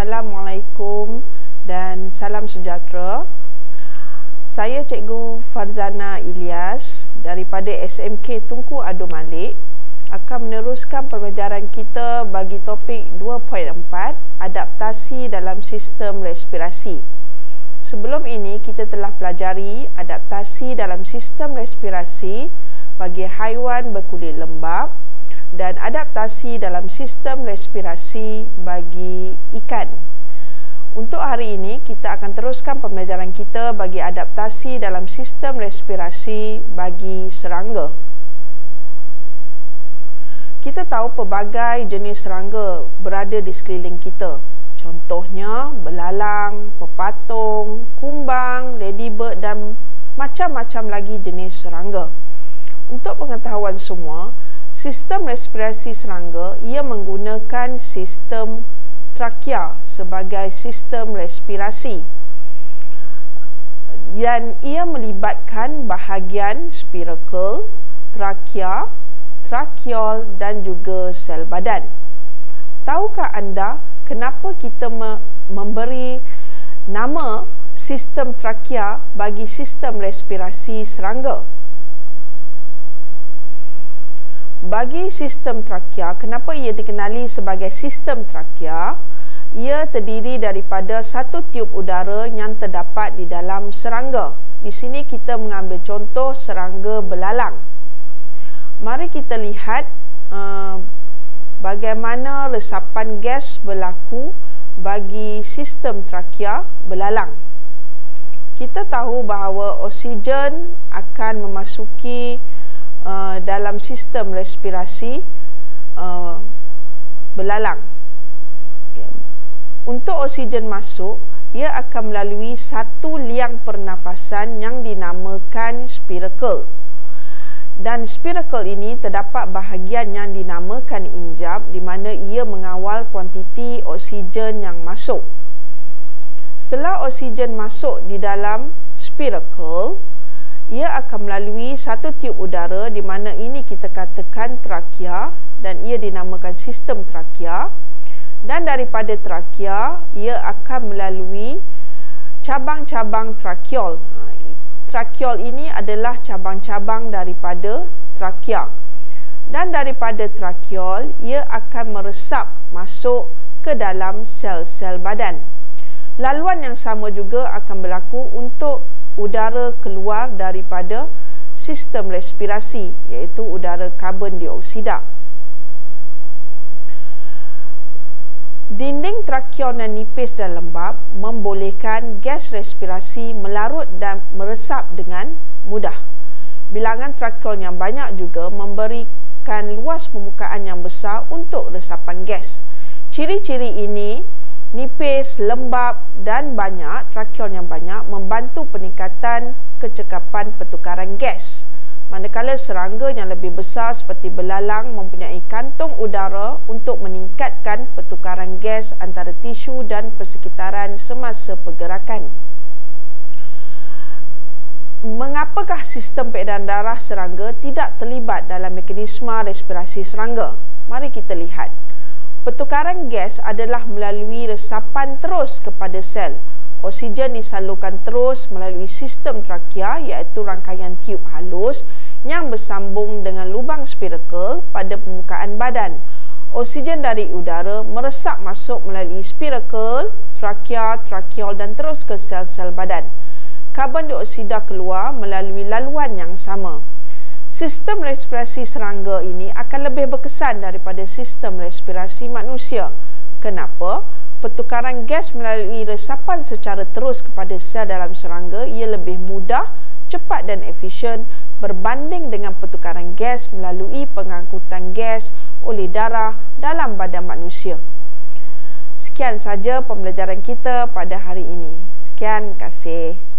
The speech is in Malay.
Assalamualaikum dan salam sejahtera. Saya Cikgu Farzana Ilyas daripada SMK Tunku Abdul Malik akan meneruskan pembelajaran kita bagi topik 2.4 adaptasi dalam sistem respirasi. Sebelum ini kita telah pelajari adaptasi dalam sistem respirasi bagi haiwan berkulit lembap dan adaptasi dalam sistem respirasi bagi ikan. Untuk hari ini, kita akan teruskan pembelajaran kita bagi adaptasi dalam sistem respirasi bagi serangga. Kita tahu pelbagai jenis serangga berada di sekeliling kita. Contohnya, belalang, pepatung, kumbang, ladybird dan macam-macam lagi jenis serangga. Untuk pengetahuan semua, sistem respirasi serangga ia menggunakan sistem trakea sebagai sistem respirasi dan ia melibatkan bahagian spiracle, trakea, trakeol dan juga sel badan. Tahukah anda kenapa kita memberi nama sistem trakea bagi sistem respirasi serangga? Bagi sistem trakea, kenapa ia dikenali sebagai sistem trakea? Ia terdiri daripada satu tiub udara yang terdapat di dalam serangga. Di sini kita mengambil contoh serangga belalang. Mari kita lihat bagaimana resapan gas berlaku bagi sistem trakea belalang. Kita tahu bahawa oksigen akan memasuki dalam sistem respirasi belalang. Untuk oksigen masuk, ia akan melalui satu liang pernafasan yang dinamakan spiracle. Dan spiracle ini terdapat bahagian yang dinamakan injap di mana ia mengawal kuantiti oksigen yang masuk. Setelah oksigen masuk di dalam spiracle, ia akan melalui satu tiub udara di mana ini kita katakan trakea dan ia dinamakan sistem trakea, dan daripada trakea ia akan melalui cabang-cabang trakeol. Trakeol ini adalah cabang-cabang daripada trakea, dan daripada trakeol ia akan meresap masuk ke dalam sel-sel badan. Laluan yang sama juga akan berlaku untuk udara keluar daripada sistem respirasi, iaitu udara karbon dioksida. Dinding trakeol yang nipis dan lembap membolehkan gas respirasi melarut dan meresap dengan mudah. Bilangan trakeol yang banyak juga memberikan luas permukaan yang besar untuk resapan gas. Ciri-ciri ini, nipis, lembap dan banyak, trakeol yang banyak membantu peningkatan kecekapan pertukaran gas. Manakala serangga yang lebih besar seperti belalang mempunyai kantung udara untuk meningkatkan pertukaran gas antara tisu dan persekitaran semasa pergerakan. Mengapakah sistem peredaran darah serangga tidak terlibat dalam mekanisme respirasi serangga? Mari kita lihat. Pertukaran gas adalah melalui resapan terus kepada sel. Oksigen disalurkan terus melalui sistem trakea, iaitu rangkaian tiub halus yang bersambung dengan lubang spiracle pada permukaan badan. Oksigen dari udara meresap masuk melalui spiracle, trakea, trakeol dan terus ke sel-sel badan. Karbon dioksida keluar melalui laluan yang sama. Sistem respirasi serangga ini akan lebih berkesan daripada sistem respirasi manusia. Kenapa? Pertukaran gas melalui resapan secara terus kepada sel dalam serangga ia lebih mudah, cepat dan efisien berbanding dengan pertukaran gas melalui pengangkutan gas oleh darah dalam badan manusia. Sekian saja pembelajaran kita pada hari ini. Sekian, terima kasih.